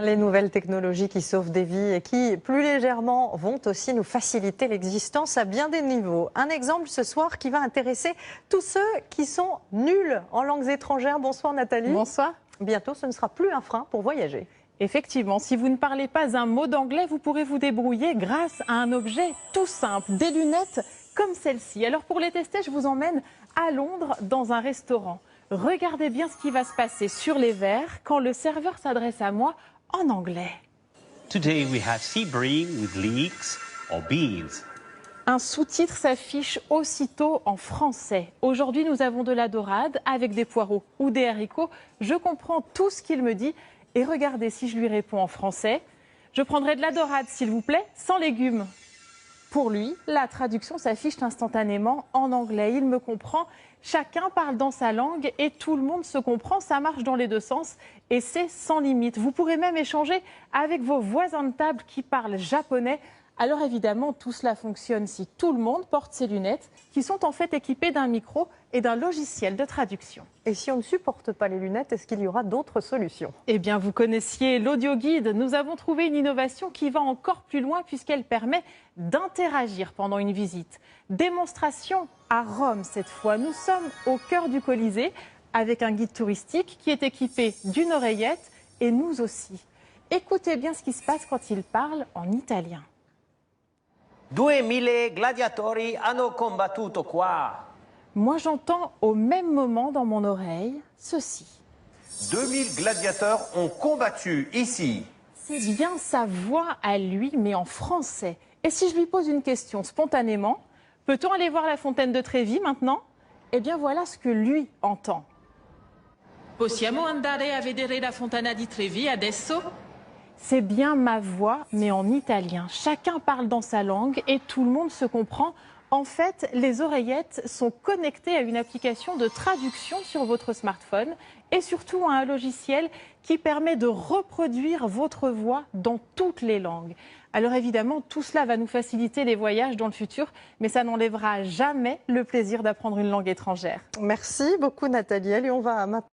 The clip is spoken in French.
Les nouvelles technologies qui sauvent des vies et qui, plus légèrement, vont aussi nous faciliter l'existence à bien des niveaux. Un exemple ce soir qui va intéresser tous ceux qui sont nuls en langues étrangères. Bonsoir Nathalie. Bonsoir. Bientôt, ce ne sera plus un frein pour voyager. Effectivement, si vous ne parlez pas un mot d'anglais, vous pourrez vous débrouiller grâce à un objet tout simple, des lunettes comme celle-ci. Alors pour les tester, je vous emmène à Londres dans un restaurant. Regardez bien ce qui va se passer sur les verres quand le serveur s'adresse à moi en anglais. Today we have sea bream with leeks or beans. Un sous-titre s'affiche aussitôt en français. Aujourd'hui, nous avons de la dorade avec des poireaux ou des haricots. Je comprends tout ce qu'il me dit. Et regardez, si je lui réponds en français, je prendrai de la dorade, s'il vous plaît, sans légumes. Pour lui, la traduction s'affiche instantanément en anglais. Il me comprend. Chacun parle dans sa langue et tout le monde se comprend. Ça marche dans les deux sens et c'est sans limite. Vous pourrez même échanger avec vos voisins de table qui parlent japonais. Alors évidemment, tout cela fonctionne si tout le monde porte ses lunettes qui sont en fait équipées d'un micro et d'un logiciel de traduction. Et si on ne supporte pas les lunettes, est-ce qu'il y aura d'autres solutions? Eh bien, vous connaissiez l'audio guide. Nous avons trouvé une innovation qui va encore plus loin puisqu'elle permet d'interagir pendant une visite. Démonstration à Rome cette fois. Nous sommes au cœur du Colisée avec un guide touristique qui est équipé d'une oreillette et nous aussi. Écoutez bien ce qui se passe quand il parle en italien. 2000 gladiatori hanno combattuto qua. Moi, j'entends au même moment dans mon oreille ceci. 2000 gladiateurs ont combattu ici. C'est bien sa voix à lui, mais en français. Et si je lui pose une question spontanément, peut-on aller voir la fontaine de Trévi maintenant? Eh bien, voilà ce que lui entend. Possiamo andare a vedere la fontana di Trevi adesso? C'est bien ma voix, mais en italien. Chacun parle dans sa langue et tout le monde se comprend. En fait, les oreillettes sont connectées à une application de traduction sur votre smartphone et surtout à un logiciel qui permet de reproduire votre voix dans toutes les langues. Alors évidemment, tout cela va nous faciliter les voyages dans le futur, mais ça n'enlèvera jamais le plaisir d'apprendre une langue étrangère. Merci beaucoup Nathalie. Allez, on va maintenant